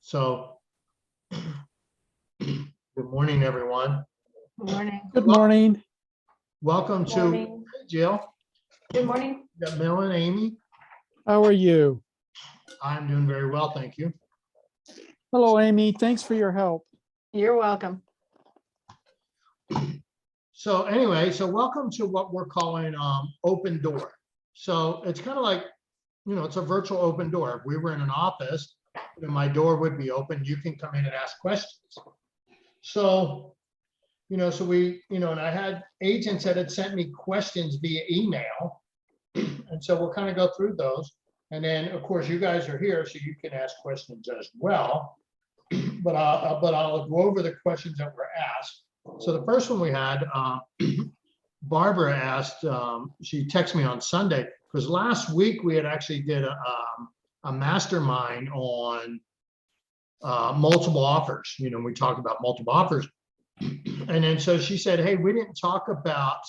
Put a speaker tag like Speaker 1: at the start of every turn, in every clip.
Speaker 1: So, good morning, everyone.
Speaker 2: Good morning.
Speaker 3: Good morning.
Speaker 1: Welcome
Speaker 2: Good
Speaker 1: to
Speaker 2: morning.
Speaker 1: Jill.
Speaker 2: Good morning.
Speaker 1: We got Mel and Amy.
Speaker 3: How are you?
Speaker 1: I'm doing very well, thank you.
Speaker 3: Hello, Amy. Thanks for your help.
Speaker 2: You're welcome.
Speaker 1: So anyway, so welcome to what we're calling open door. So it's kind of like, it's a virtual open door. If we were in an office, my door would be open. You can come in and ask questions. So, so we, and I had agents that had sent me questions via email. And so we'll kind of go through those. And then, of course, you guys are here, so you can ask questions as well. But I'll go over the questions that were asked. So the first one we had, Barbara asked, she texted me on Sunday, because last week we had actually did a mastermind on multiple offers. We talked about multiple offers. And then so she said, hey, we didn't talk about,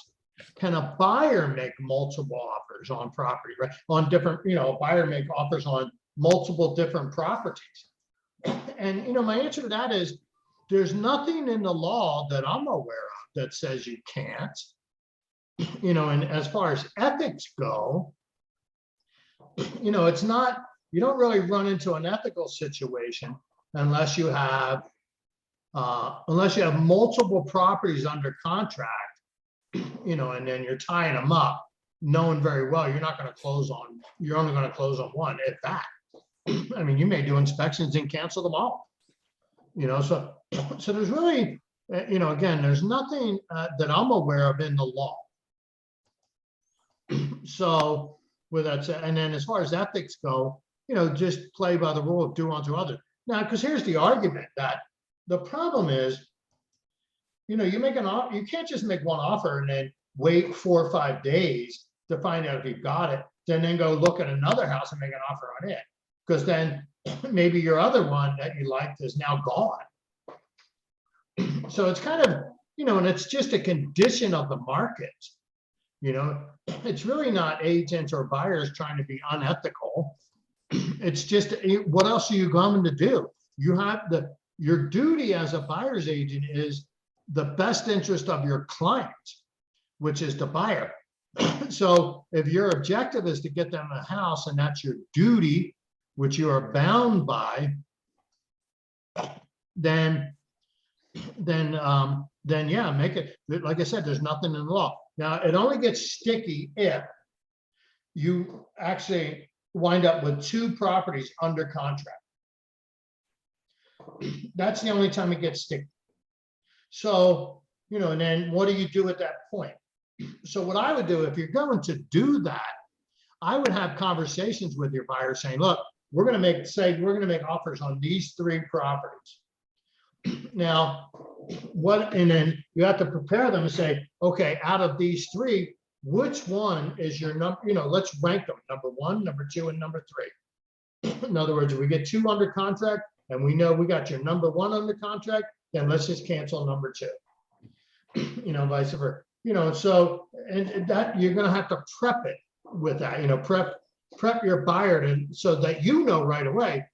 Speaker 1: can a buyer make multiple offers on property, right? On different, a buyer make offers on multiple different properties. And, my answer to that is, there's nothing in the law that I'm aware of that says you can't. And as far as ethics go, it's not, you don't really run into an ethical situation unless you have multiple properties under contract, and then you're tying them up, knowing very well you're not going to close on, you're only going to close on one, if that. I mean, you may do inspections and cancel them all. So there's really, again, there's nothing that I'm aware of in the law. So with that said, and then as far as ethics go, just play by the rule of do unto others. Now, because here's the argument that the problem is, you make an offer, you can't just make one offer and then wait 4 or 5 days to find out if you've got it, then go look at another house and make an offer on it. Because then maybe your other one that you liked is now gone. So it's kind of, and it's just a condition of the market. It's really not agents or buyers trying to be unethical. It's just, what else are you going to do? You have your duty as a buyer's agent is the best interest of your client, which is the buyer. So if your objective is to get them a house and that's your duty, which you are bound by, then yeah, make it, like I said, there's nothing in the law. Now, it only gets sticky if you actually wind up with 2 properties under contract. That's the only time it gets sticky. So, and then what do you do at that point? So what I would do, if you're going to do that, I would have conversations with your buyer saying, look, we're going to make offers on these 3 properties. Now, and then you have to prepare them and say, okay, out of these 3, which one is your number, let's rank them, number 1, number 2, and number 3. In other words, if we get 2 under contract and we know we got your number 1 under contract, then let's just cancel number 2. Vice versa. So, and that you're going to have to prep it with that, prep your buyer so that right away,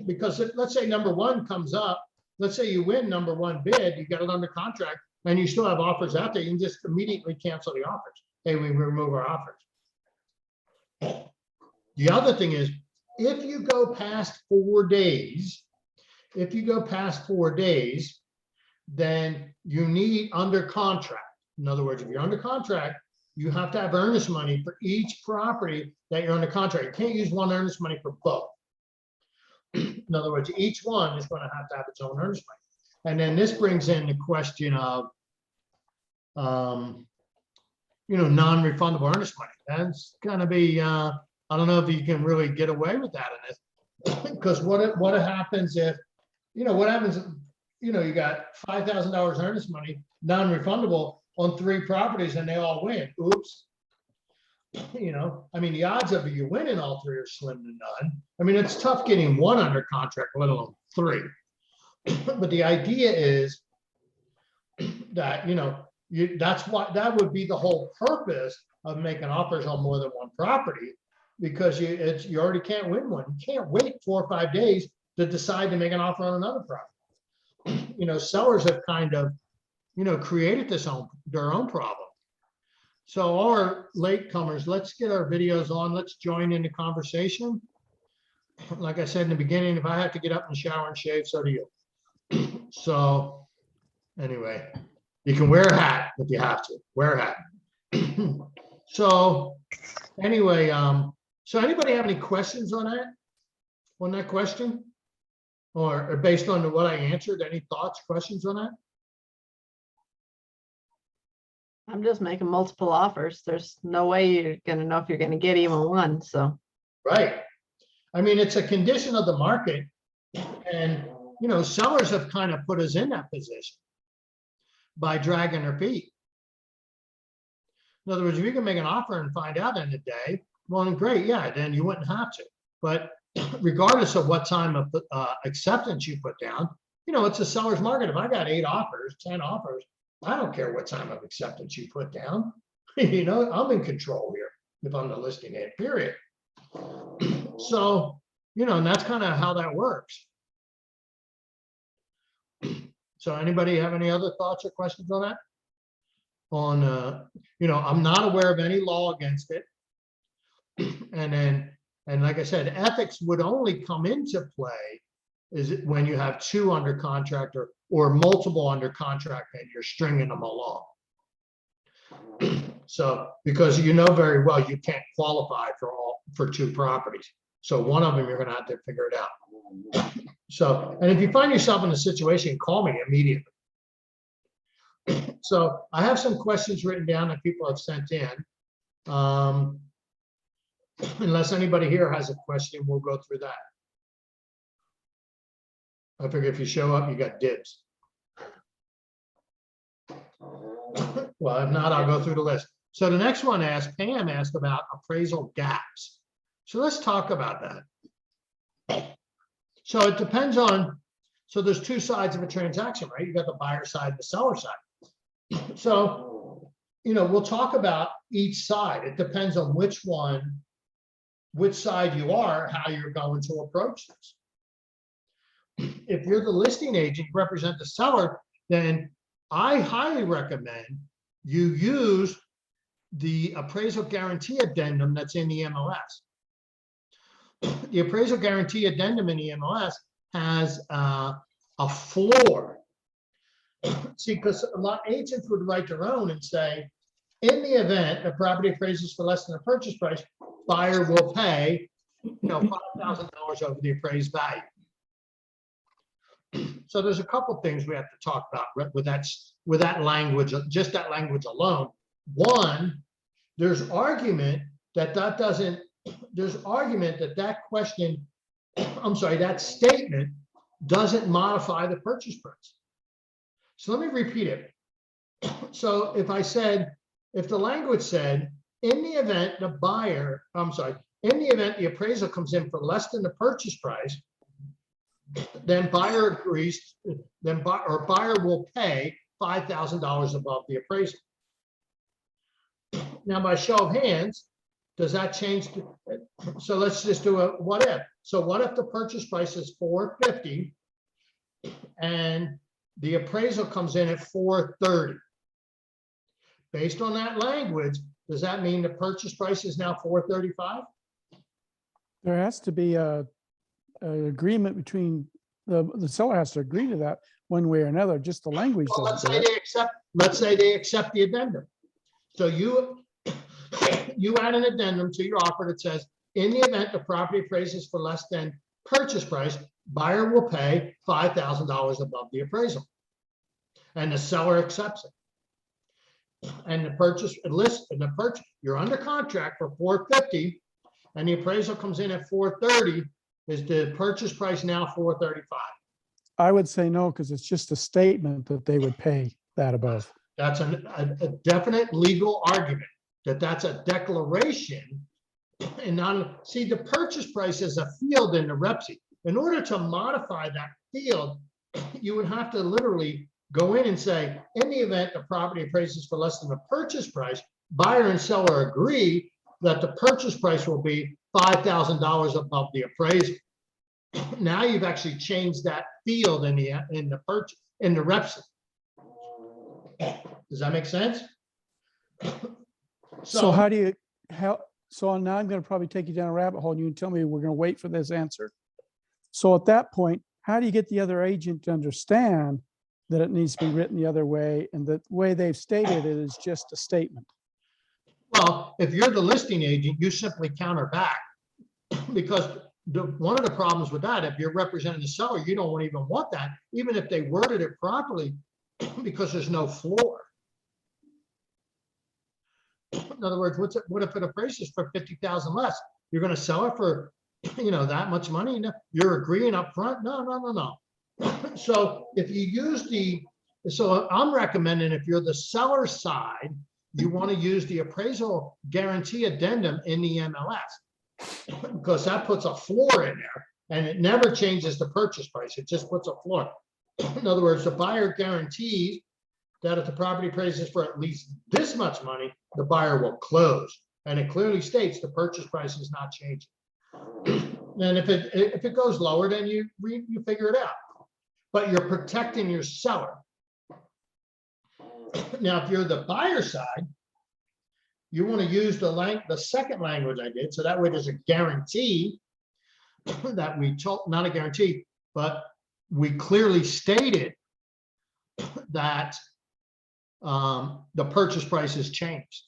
Speaker 1: because let's say number 1 comes up, let's say you win number 1 bid, you got it under contract, and you still have offers out there, you can just immediately cancel the offers. Hey, we remove our offers. The other thing is, if you go past 4 days, then you need under contract. In other words, if you're under contract, you have to have earnest money for each property that you're under contract. You can't use one earnest money for both. In other words, each one is going to have its own earnest money. And then this brings in the question of, non-refundable earnest money. That's going to be, I don't know if you can really get away with that in this, because what happens if, you got $5,000 earnest money, non-refundable on 3 properties and they all win. Oops. The odds of you winning all 3 are slim to none. It's tough getting 1 under contract, let alone 3. But the idea is that, that would be the whole purpose of making offers on more than 1 property, because you already can't win one. You can't wait 4 or 5 days to decide to make an offer on another property. Sellers have kind of, created their own problem. So all our latecomers, let's get our videos on. Let's join in the conversation. Like I said in the beginning, if I have to get up and shower and shave, so do you. So anyway, you can wear a hat if you have to. Wear a hat. So anyway, so anybody have any questions on that question? Or based on what I answered, any thoughts, questions on that?
Speaker 2: I'm just making multiple offers. There's no way you're gonna know if you're gonna get even one, so.
Speaker 1: Right. I mean, it's a condition of the market, and, sellers have kind of put us in that position by dragging their feet. In other words, if you can make an offer and find out in a day, well, then great, yeah, then you wouldn't have to. But regardless of what time of acceptance you put down, it's a seller's market. If I got 8 offers, 10 offers, I don't care what time of acceptance you put down. I'm in control here if I'm the listing agent, period. So, and that's kind of how that works. So anybody have any other thoughts or questions on that? I'm not aware of any law against it. And like I said, ethics would only come into play is it when you have 2 under contract or multiple under contract and you're stringing them along. So, because very well, you can't qualify for 2 properties. So one of them, you're going to have to figure it out. So, and if you find yourself in a situation, call me immediately. So I have some questions written down that people have sent in. Unless anybody here has a question, we'll go through that. I figure if you show up, you got dibs. Well, if not, I'll go through the list. So the next one Pam asked about appraisal gaps. So let's talk about that. So it depends on, so there's 2 sides of a transaction, right? You got the buyer side and the seller side. So, we'll talk about each side. It depends on which side you are, how you're going to approach this. If you're the listing agent, you represent the seller, then I highly recommend you use the appraisal guarantee addendum that's in the MLS. The appraisal guarantee addendum in the MLS has a floor. See, because a lot of agents would write their own and say, in the event the property appraises for less than the purchase price, buyer will pay, $5,000 over the appraised value. So there's a couple of things we have to talk about with that language, just that language alone. One, there's argument that question, that statement doesn't modify the purchase price. So let me repeat it. So if the language said, in the event the appraisal comes in for less than the purchase price, then buyer agrees, buyer will pay $5,000 above the appraisal. Now, by show of hands, does that change? So let's just do a what if. So what if the purchase price is $450 and the appraisal comes in at $430? Based on that language, does that mean the purchase price is now $435?
Speaker 3: There has to be an agreement between the seller has to agree to that one way or another. Just the language.
Speaker 1: Well, let's say they accept the addendum. So you add an addendum to your offer that says, in the event the property appraises for less than purchase price, buyer will pay $5,000 above the appraisal, and the seller accepts it. And the purchase you're under contract for $450, and the appraisal comes in at $430. Is the purchase price now $435?
Speaker 3: I would say no, because it's just a statement that they would pay that above.
Speaker 1: That's a definite legal argument that's a declaration. And not see, the purchase price is a field in the REPSI. In order to modify that field, you would have to literally go in and say, in the event the property appraises for less than the purchase price, buyer and seller agree that the purchase price will be $5,000 above the appraisal. Now you've actually changed that field in the purchase, in the reps. Does that make sense?
Speaker 3: So how do you, so now I'm gonna probably take you down a rabbit hole and you can tell me we're gonna wait for this answer. So at that point, how do you get the other agent to understand that it needs to be written the other way and the way they've stated it is just a statement?
Speaker 1: Well, if you're the listing agent, you simply counter back. Because one of the problems with that, if you're representing the seller, you don't even want that, even if they worded it properly, because there's no floor. In other words, what if it appraises for 50,000 less? You're going to sell it for, that much money? No, you're agreeing up front? No. So if you use so I'm recommending if you're the seller side, you want to use the appraisal guarantee addendum in the MLS, because that puts a floor in there and it never changes the purchase price. It just puts a floor. In other words, the buyer guarantees that if the property appraises for at least this much money, the buyer will close. And it clearly states the purchase price is not changing. And if it goes lower, then you figure it out. But you're protecting your seller. Now, if you're the buyer side, you want to use the second language I did, so that way there's a guarantee that we told, not a guarantee, but we clearly stated that the purchase price has changed.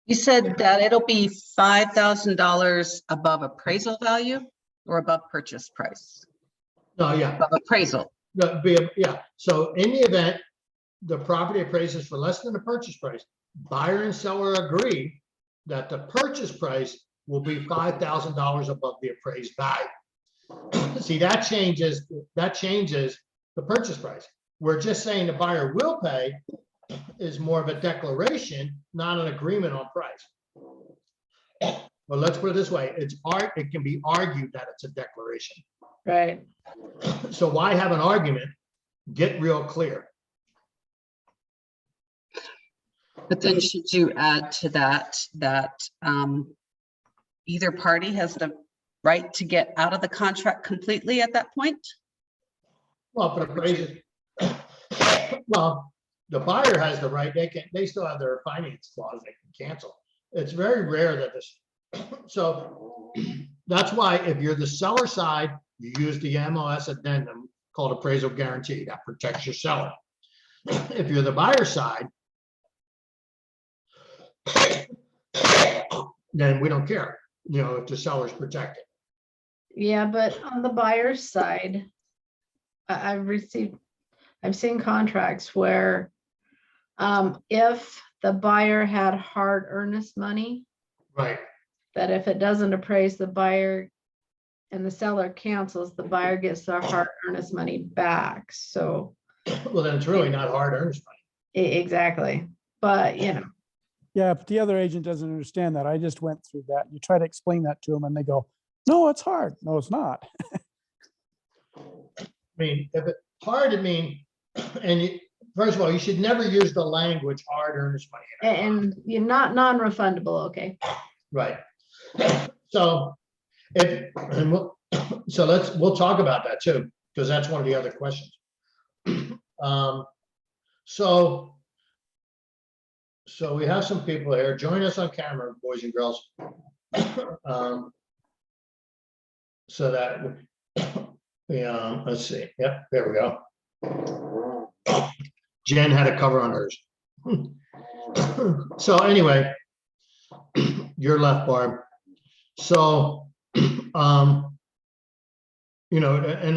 Speaker 4: You said that it'll be $5,000 above appraisal value or above purchase price?
Speaker 1: No, yeah.
Speaker 4: Above appraisal.
Speaker 1: Yeah. So in the event the property appraises for less than the purchase price, buyer and seller agree that the purchase price will be $5,000 above the appraised value. See, that changes the purchase price. We're just saying the buyer will pay is more of a declaration, not an agreement on price. But let's put it this way, it can be argued that it's a declaration.
Speaker 2: Right.
Speaker 1: So why have an argument? Get real clear.
Speaker 4: But then should you add to that, either party has the right to get out of the contract completely at that point?
Speaker 1: Well, for the appraisal, well, the buyer has the right, they still have their finance clause, they can cancel. It's very rare that this, so that's why if you're the seller side, you use the MLS addendum called appraisal guarantee that protects your seller. If you're the buyer side, then we don't care, if the seller's protected.
Speaker 2: Yeah, but on the buyer's side, I've seen contracts where if the buyer had hard earnest money,
Speaker 1: Right.
Speaker 2: that if it doesn't appraise, the buyer and the seller cancels, the buyer gets their hard earnest money back. So
Speaker 1: Well, then it's really not hard earnest money.
Speaker 2: exactly. But
Speaker 3: Yeah, but the other agent doesn't understand that. I just went through that. You try to explain that to them and they go, no, it's hard. No, it's not.
Speaker 1: I mean, if it's hard, first of all, you should never use the language hard earnest money.
Speaker 2: and you're not non-refundable, okay?
Speaker 1: Right. So we'll talk about that too, because that's one of the other questions. So we have some people here. Join us on camera, boys and girls. So that, let's see. Yep, there we go. Jen had a cover on hers. So anyway, you're left, Barb. So, and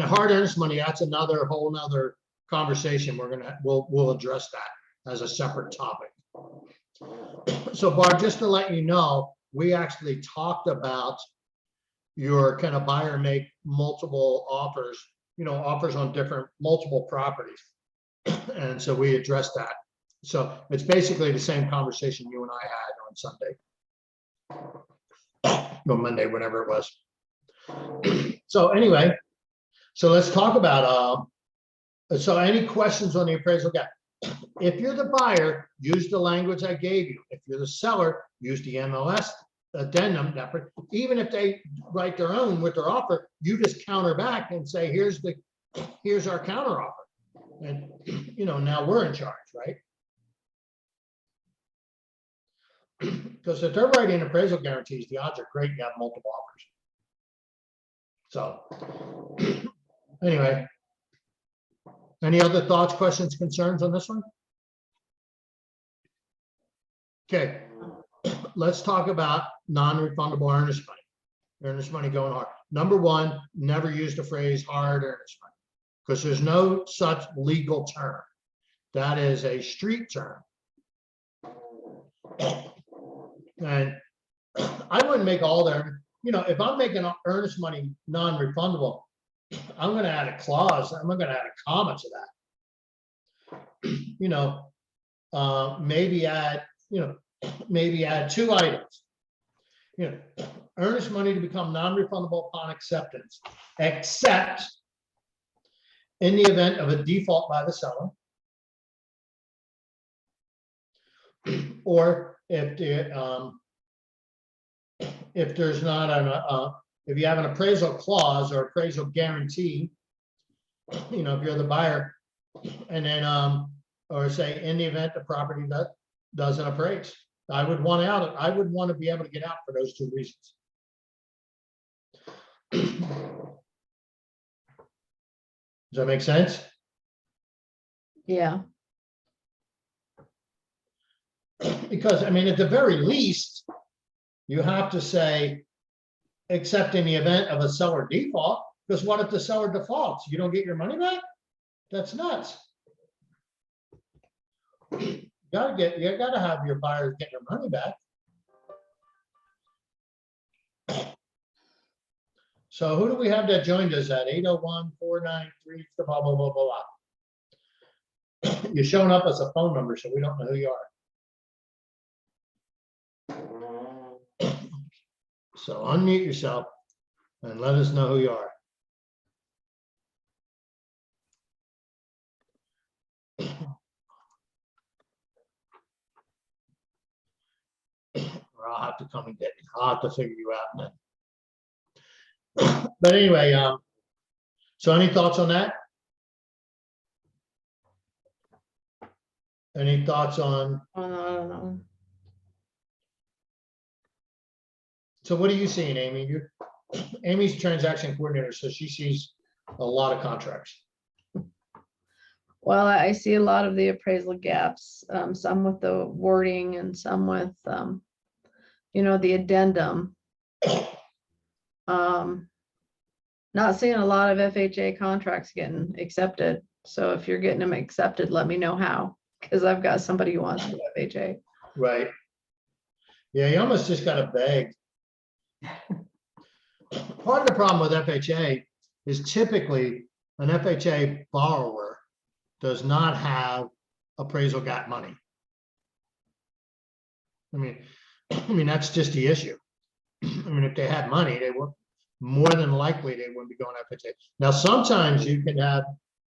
Speaker 1: hard earnest money, that's another whole nother conversation. We'll address that as a separate topic. So Barb, just to let you know, we actually talked about your kind of buyer make multiple offers, offers on multiple properties. And so we addressed that. So it's basically the same conversation you and I had on Sunday. Or Monday, whenever it was. So anyway, so let's talk about, so any questions on the appraisal guide? If you're the buyer, use the language I gave you. If you're the seller, use the MLS addendum, even if they write their own with their offer, you just counter back and say, here's our counter offer. And, now we're in charge, right? Because if they're writing appraisal guarantees, the odds are great you have multiple offers. So, anyway. Any other thoughts, questions, concerns on this one? Okay, let's talk about non-refundable earnest money. Earnest money going hard. Number one, never use the phrase hard earnest money because there's no such legal term. That is a street term. And I wouldn't make all their, if I'm making earnest money non-refundable, I'm going to add a clause. I'm going to add a comma to that. Maybe add 2 items. Earnest money to become non-refundable upon acceptance, except in the event of a default by the seller, or if there's not if you have an appraisal clause or appraisal guarantee, if you're the buyer, and then or say in the event the property that doesn't appraise, I would want to be able to get out for those 2 reasons. Does that make sense?
Speaker 2: Yeah,
Speaker 1: Because at the very least, you have to say, except in the event of a seller default, because what if the seller defaults? You don't get your money back? That's nuts. You gotta have your buyers get their money back. So who do we have that joined us at 801-493, blah, blah, blah, blah, blah. You're showing up as a phone number, so we don't know who you are. So unmute yourself and let us know who you are. Or I'll have to come and get you. I'll have to figure you out then. But anyway, so any thoughts on that? Any thoughts on,
Speaker 2: I don't know.
Speaker 1: so what are you seeing, Amy? Amy's transaction coordinator, so she sees a lot of contracts.
Speaker 2: Well, I see a lot of the appraisal gaps, some with the wording and some with, the addendum. Not seeing a lot of FHA contracts getting accepted. So if you're getting them accepted, let me know how, because I've got somebody who wants to do FHA.
Speaker 1: Right. Yeah, you almost just got to beg. Part of the problem with FHA is typically an FHA borrower does not have appraisal gap money. I mean, that's just the issue. If they had money, they would more than likely they wouldn't be going FHA. Now, sometimes you can have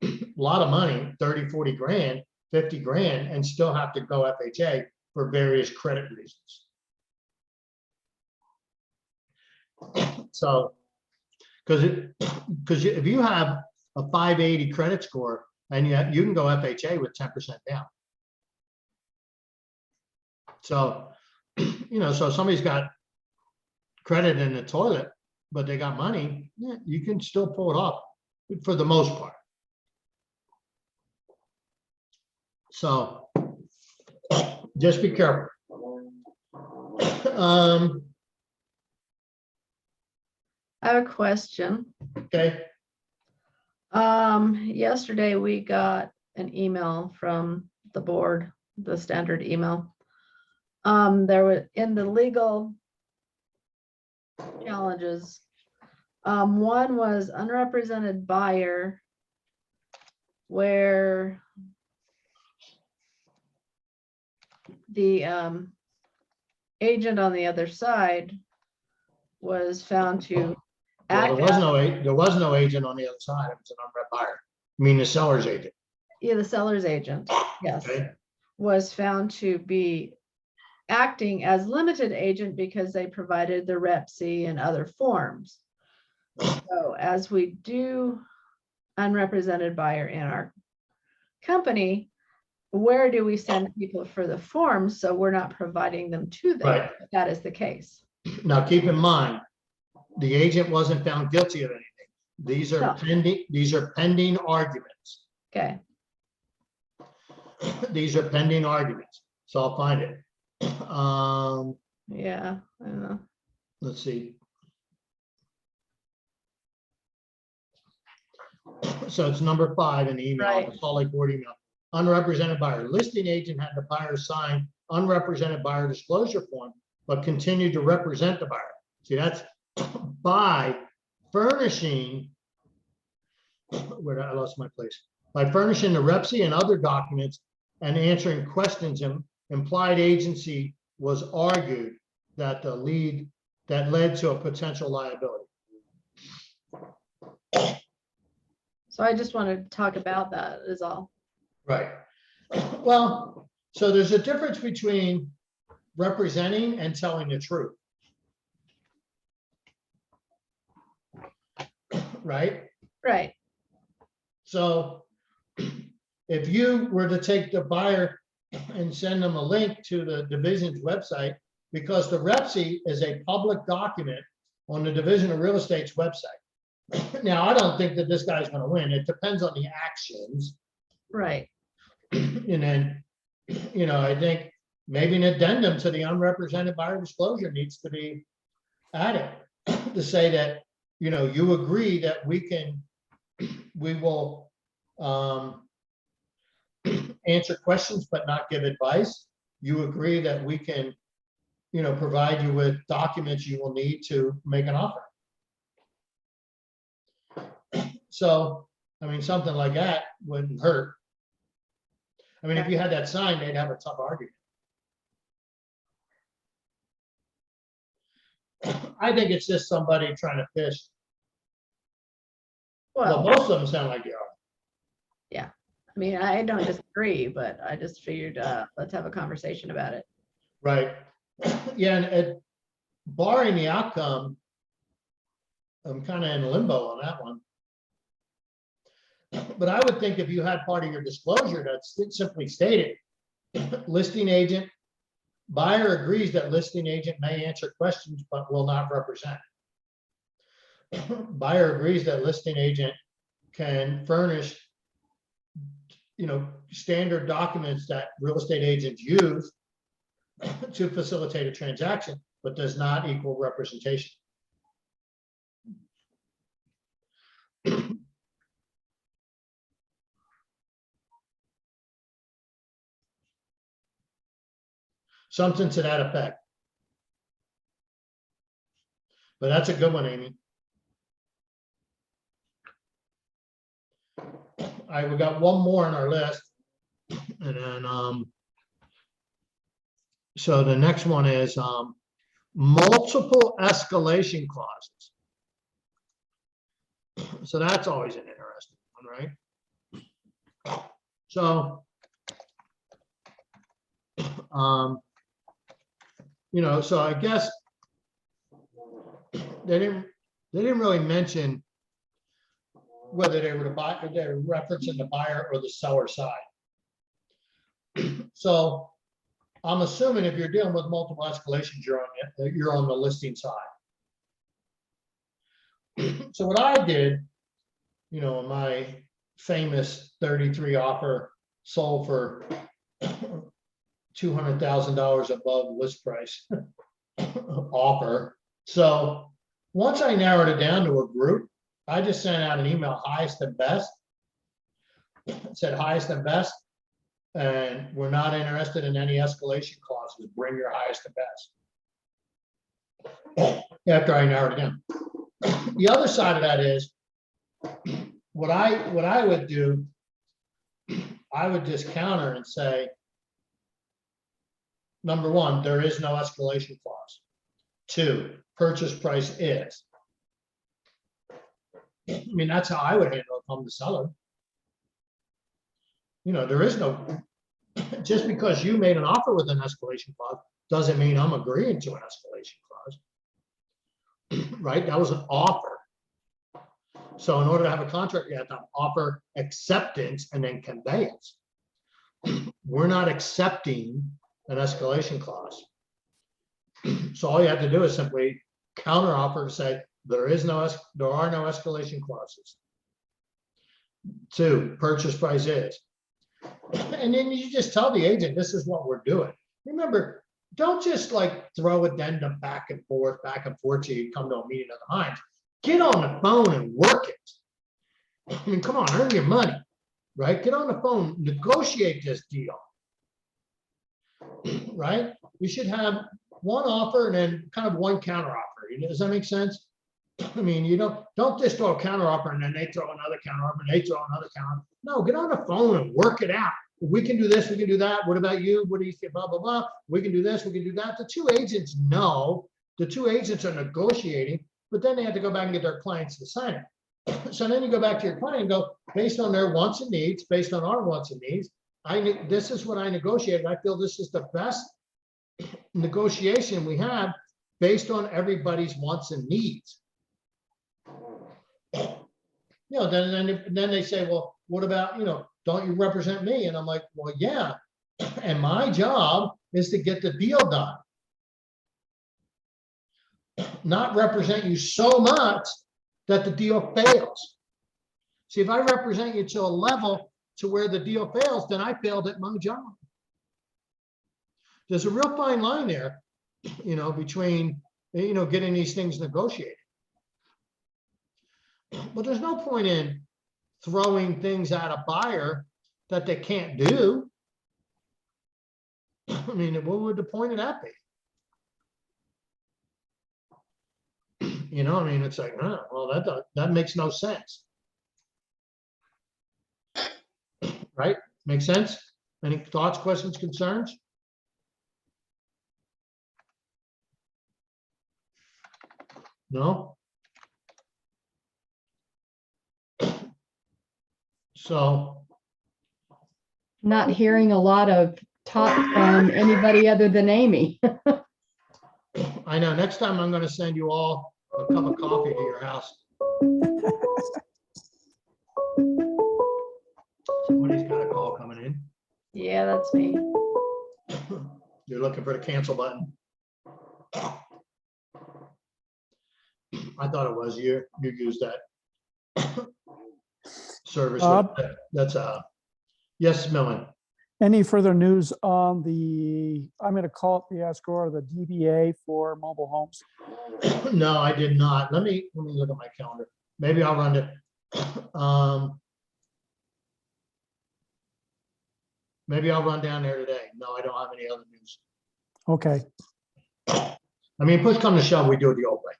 Speaker 1: a lot of money, 30, 40 grand, 50 grand, and still have to go FHA for various credit reasons. So, because if you have a 580 credit score and you can go FHA with 10% down. So, so if somebody's got credit in the toilet, but they got money, yeah, you can still pull it off for the most part. So just be careful.
Speaker 2: I have a question.
Speaker 1: Okay.
Speaker 2: Yesterday we got an email from the board, the standard email. There was in the legal challenges. One was unrepresented buyer, where the agent on the other side was found to
Speaker 1: Well,
Speaker 2: act
Speaker 1: there was no agent on the other side. It was an unread buyer. I mean, the seller's agent.
Speaker 2: yeah, the seller's agent, yes,
Speaker 1: Okay.
Speaker 2: was found to be acting as limited agent because they provided the Rep C and other forms. So as we do unrepresented buyer in our company, where do we send people for the forms? So we're not providing them to them.
Speaker 1: Right.
Speaker 2: if That is the case.
Speaker 1: Now, keep in mind, the agent wasn't found guilty of anything. These
Speaker 2: No.
Speaker 1: are pending arguments.
Speaker 2: Okay,
Speaker 1: These are pending arguments. So I'll find it.
Speaker 2: yeah. I don't know.
Speaker 1: Let's see. So it's number 5 in the email,
Speaker 2: Right.
Speaker 1: the Salt Lake Board email. Unrepresented buyer. Listing agent had the buyer sign unrepresented buyer disclosure form, but continued to represent the buyer. See, that's by furnishing, where I lost my place. By furnishing the Rep C and other documents and answering questions, implied agency was argued that the lead that led to a potential liability.
Speaker 2: So I just wanted to talk about that is all.
Speaker 1: Right. Well, so there's a difference between representing and telling the truth. Right?
Speaker 2: Right,
Speaker 1: So if you were to take the buyer and send them a link to the division's website, because the Rep C is a public document on the Division of Real Estate's website. Now, I don't think that this guy's going to win. It depends on the actions.
Speaker 2: right.
Speaker 1: And then, I think maybe an addendum to the unrepresented buyer disclosure needs to be added to say that, you agree that we will answer questions but not give advice. You agree that we can, provide you with documents you will need to make an offer. So, something like that wouldn't hurt. If you had that sign, they'd have a tough argument. I think it's just somebody trying to fish. Well,
Speaker 2: Well,
Speaker 1: most of them sound like they are.
Speaker 2: I mean, I don't disagree, but I just figured, let's have a conversation about it.
Speaker 1: Right. Yeah, and barring the outcome, I'm kind of in limbo on that one. But I would think if you had part of your disclosure that's simply stated, listing agent, buyer agrees that listing agent may answer questions but will not represent. Buyer agrees that listing agent can furnish, standard documents that real estate agents use to facilitate a transaction, but does not equal representation. Something to that effect. But that's a good one, Amy. All right, we got one more on our list. And then, so the next one is multiple escalation clauses. So that's always an interesting one, right? So, so I guess they didn't really mention whether they were they're referencing the buyer or the seller side. So I'm assuming if you're dealing with multiple escalations, you're on the listing side. So what I did, in my famous 33 offer sold for $200,000 above list price offer. So once I narrowed it down to a group, I just sent out an email, highest and best. It said highest and best, and we're not interested in any escalation clauses. Bring your highest and best. After I narrowed it down. The other side of that is what I would do. I would just counter and say, number one, there is no escalation clause. 2, purchase price is. That's how I would handle it from the seller. There is no, just because you made an offer with an escalation clause doesn't mean I'm agreeing to an escalation clause. Right? That was an offer. So in order to have a contract, you have to have offer, acceptance, and then conveyance. We're not accepting an escalation clause. So all you have to do is simply counter offer and say, there are no escalation clauses. 2, purchase price is. And then you just tell the agent, this is what we're doing. Remember, don't just like throw addendum back and forth till you come to a meeting of the minds. Get on the phone and work it. I mean, come on, earn your money, right? Get on the phone, negotiate this deal. Right? We should have one offer and then kind of one counter offer. Does that make sense? I mean, you don't just throw a counter offer and then they throw another counter offer and they throw another counter. No, get on the phone and work it out. We can do this, we can do that. What about you? What do you think? Blah, blah, blah. We can do this, we can do that. The 2 agents know, the 2 agents are negotiating, but then they have to go back and get their clients to sign it. So then you go back to your client and go, based on their wants and needs, based on our wants and needs, this is what I negotiated. I feel this is the best negotiation we have based on everybody's wants and needs. Then they say, well, what about, don't you represent me? And I'm like, well, yeah. And my job is to get the deal done. Not represent you so much that the deal fails. See, if I represent you to a level to where the deal fails, then I failed at my job. There's a real fine line there, between, getting these things negotiated. But there's no point in throwing things at a buyer that they can't do. I mean, what would the point of that be? I mean, it's like, well, that makes no sense. Right? Make sense? Any thoughts, questions, concerns? No? So,
Speaker 5: Not hearing a lot of talk from anybody other than Amy.
Speaker 1: I know, next time I'm gonna send you all a cup of coffee to your house. Somebody's got a call coming in.
Speaker 2: Yeah, that's me.
Speaker 1: You're looking for the cancel button. I thought it was you used that service.
Speaker 3: Bob?
Speaker 1: That's yes, Millen.
Speaker 3: Any further news on I'm going to call it the escrow or the DBA for mobile homes?
Speaker 1: No, I did not. Let me look at my calendar. Maybe I'll run it. Maybe I'll run down there today. No, I don't have any other news.
Speaker 3: Okay,
Speaker 1: I mean, push come to shove, we do it the old way,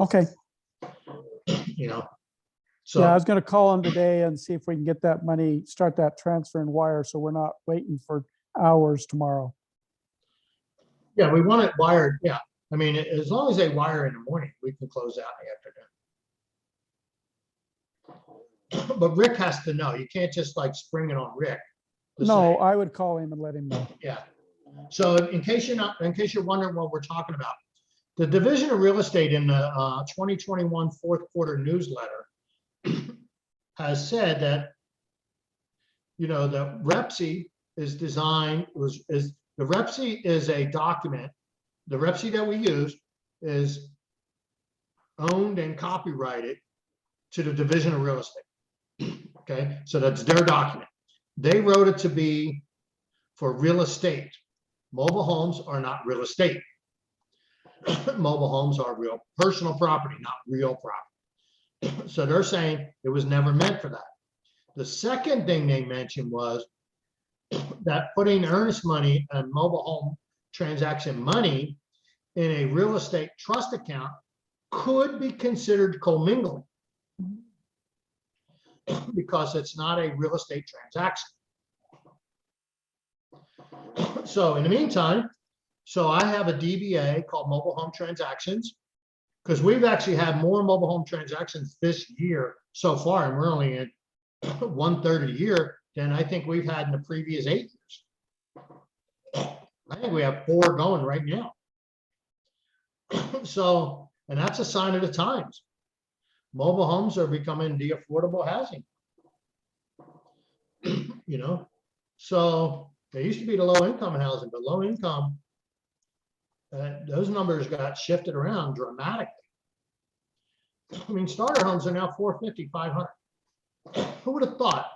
Speaker 3: okay.
Speaker 1: So.
Speaker 3: Yeah, I was going to call him today and see if we can get that money, start that transfer and wire, so we're not waiting for hours tomorrow.
Speaker 1: Yeah, we want it wired. Yeah. I mean, as long as they wire in the morning, we can close out in the afternoon. But Rick has to know. You can't just like spring it on Rick. to
Speaker 3: No,
Speaker 1: say,
Speaker 3: I would call him and let him know.
Speaker 1: Yeah. So in case you're wondering what we're talking about, the Division of Real Estate in the 2021 fourth quarter newsletter has said that, the REPSI is designed, the REPSI is a document. The REPSI that we use is owned and copyrighted to the Division of Real Estate. Okay, so that's their document. They wrote it to be for real estate. Mobile homes are not real estate. Mobile homes are real personal property, not real property. So they're saying it was never meant for that. The second thing they mentioned was that putting earnest money and mobile home transaction money in a real estate trust account could be considered commingling because it's not a real estate transaction. So in the meantime, I have a DBA called Mobile Home Transactions, because we've actually had more mobile home transactions this year so far, and we're only at 1/3 a year than I think we've had in the previous 8 years. I think we have 4 going right now. So, and that's a sign of the times. Mobile homes are becoming the affordable housing. You know, so they used to be the low income housing, but low income, those numbers got shifted around dramatically. I mean, starter homes are now 450, 500. Who would have thought,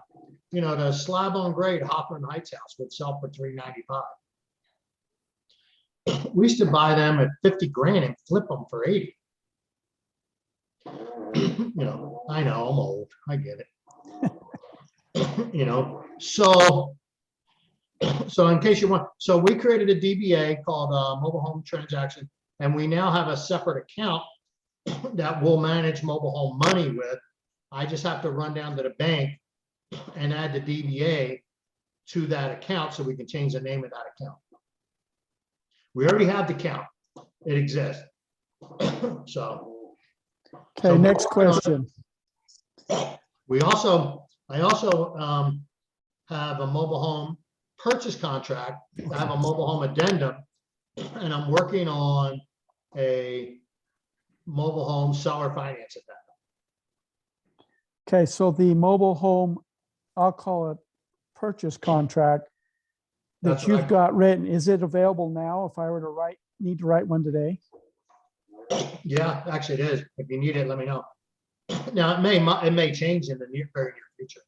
Speaker 1: you know, the slab on grade Hoffman Heights house would sell for 395. We used to buy them at 50 grand and flip them for 80. You know, I know I'm old, I get it. You know, so in case you want, so we created a DBA called Mobile Home Transaction, and we now have a separate account that we'll manage mobile home money with. I just have to run down to the bank and add the DBA to that account so we can change the name of that account. We already have the account. It exists. So
Speaker 3: Okay, next question.
Speaker 1: I also have a mobile home purchase contract. I have a mobile home addendum, and I'm working on a mobile home seller finance addendum.
Speaker 3: Okay, so the mobile home, I'll call it purchase contract
Speaker 1: That's
Speaker 3: that
Speaker 1: what I
Speaker 3: you've got written, is it available now if I were to need to write one today?
Speaker 1: Yeah, actually it is. If you need it, let me know. Now, it may change in the very near future.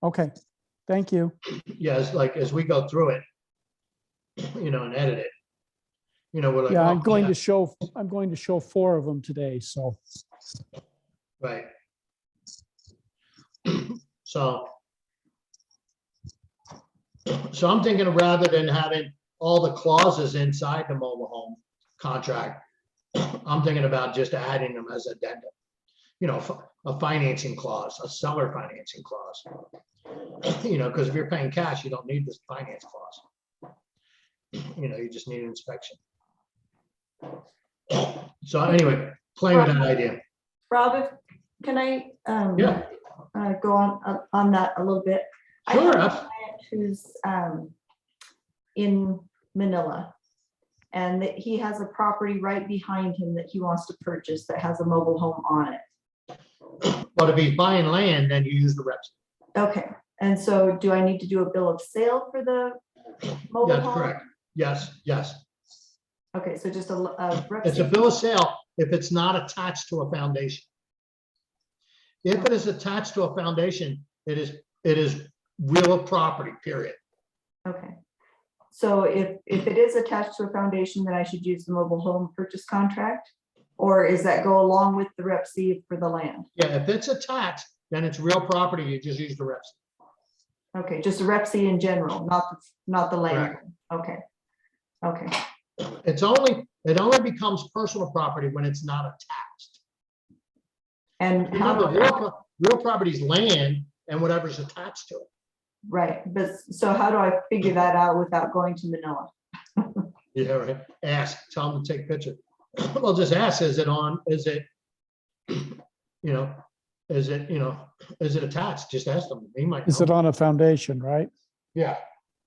Speaker 3: Okay, thank you.
Speaker 1: Yeah, it's like, as we go through it, you know, and edit it, you know, we're like.
Speaker 3: Yeah,
Speaker 1: oh,
Speaker 3: I'm going to show 4 of them today, so.
Speaker 1: Right. So I'm thinking of, rather than having all the clauses inside the mobile home contract, I'm thinking about just adding them as addendum. You know, a financing clause, a seller financing clause. You know, because if you're paying cash, you don't need this finance clause. You know, you just need an inspection. So anyway, playing with that idea.
Speaker 6: Rob, can I
Speaker 1: Yeah.
Speaker 6: go on that a little bit? I
Speaker 1: Sure.
Speaker 6: have a client who's in Manila, and that he has a property right behind him that he wants to purchase that has a mobile home on it.
Speaker 1: But if he's buying land, then you use the reps.
Speaker 6: Okay, and so do I need to do a bill of sale for the mobile
Speaker 1: That's
Speaker 6: home?
Speaker 1: correct. Yes, yes.
Speaker 6: Okay, so just a rep
Speaker 1: It's a
Speaker 6: sale.
Speaker 1: bill of sale if it's not attached to a foundation. If it is attached to a foundation, it is real property, period.
Speaker 6: Okay, so if it is attached to a foundation, then I should use the mobile home purchase contract? Or is that go along with the rep C for the land?
Speaker 1: Yeah, if it's attached, then it's real property. You just use the reps.
Speaker 6: Okay, just a rep C in general, not the land. Okay. Okay,
Speaker 1: It only becomes personal property when it's not attached.
Speaker 6: and how
Speaker 1: Remember,
Speaker 6: do,
Speaker 1: real property is land and whatever's attached to it.
Speaker 6: right, but so how do I figure that out without going to Manila?
Speaker 1: Yeah, right. Ask, tell them to take a picture. Well, just ask, is it, is it attached? Just ask them. They might
Speaker 3: Is it
Speaker 1: know.
Speaker 3: on a foundation, right?
Speaker 1: Yeah,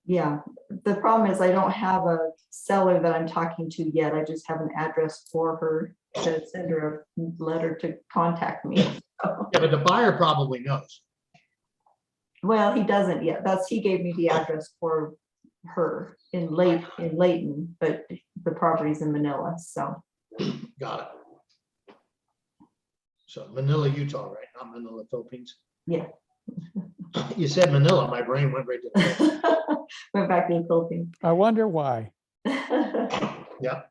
Speaker 6: Yeah, the problem is I don't have a seller that I'm talking to yet. I just have an address for her to send her a letter to contact me. So,
Speaker 1: yeah, but the buyer probably knows.
Speaker 6: well, he doesn't yet. He gave me the address for her in Layton, but the property's in Manila, so.
Speaker 1: Got it. So Manila, Utah, right? Not Manila, Philippines.
Speaker 6: Yeah.
Speaker 1: You said Manila, my brain went right to that.
Speaker 6: Went back to the Philippines.
Speaker 3: I wonder why.
Speaker 1: Yeah.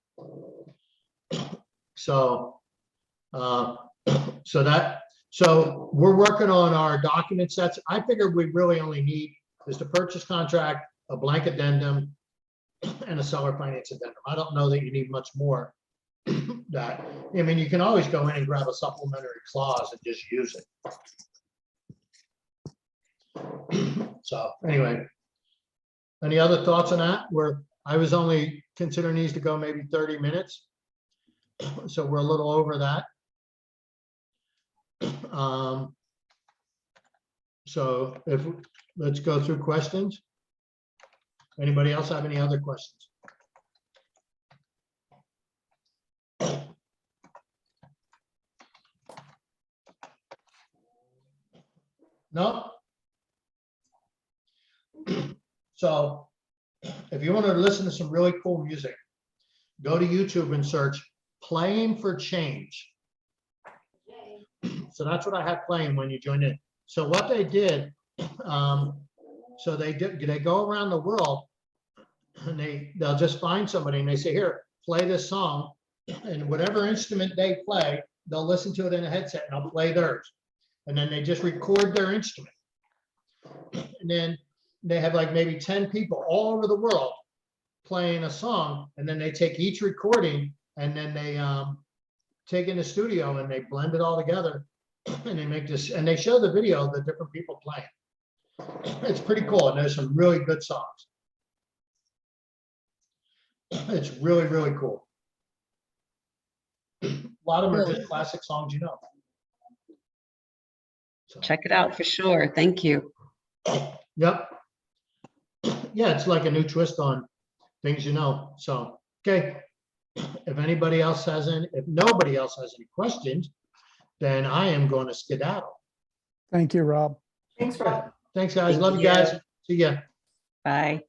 Speaker 1: So, so we're working on our document sets. I figured we really only need is the purchase contract, a blank addendum, and a seller finance addendum. I don't know that you need much more. That, I mean, you can always go in and grab a supplementary clause and just use it. So anyway, any other thoughts on that? I was only considering these to go maybe 30 minutes. So we're a little over that. So let's go through questions. Anybody else have any other questions? No? So if you want to listen to some really cool music, go to YouTube and search Playing for Change. So that's what I had playing when you joined in. So what they did, they go around the world and they'll just find somebody and they say, here, play this song. And whatever instrument they play, they'll listen to it in a headset and I'll play theirs. And then they just record their instrument. And then they have like maybe 10 people all over the world playing a song. And then they take each recording and then they take in the studio and they blend it all together. And they make this, and they show the video of the different people playing. It's pretty cool. And there's some really good songs. It's really, really cool. A lot of them are just classic songs, you know. So,
Speaker 4: Check it out for sure. Thank you.
Speaker 1: yep. Yeah, it's like a new twist on things, you know. So, okay. If anybody else has any, if nobody else has any questions, then I am going to skedaddle.
Speaker 3: Thank you, Rob.
Speaker 6: Thanks, Rob.
Speaker 1: Thanks, guys.
Speaker 4: Thank
Speaker 1: Love you guys.
Speaker 4: you.
Speaker 1: See ya.
Speaker 4: Bye.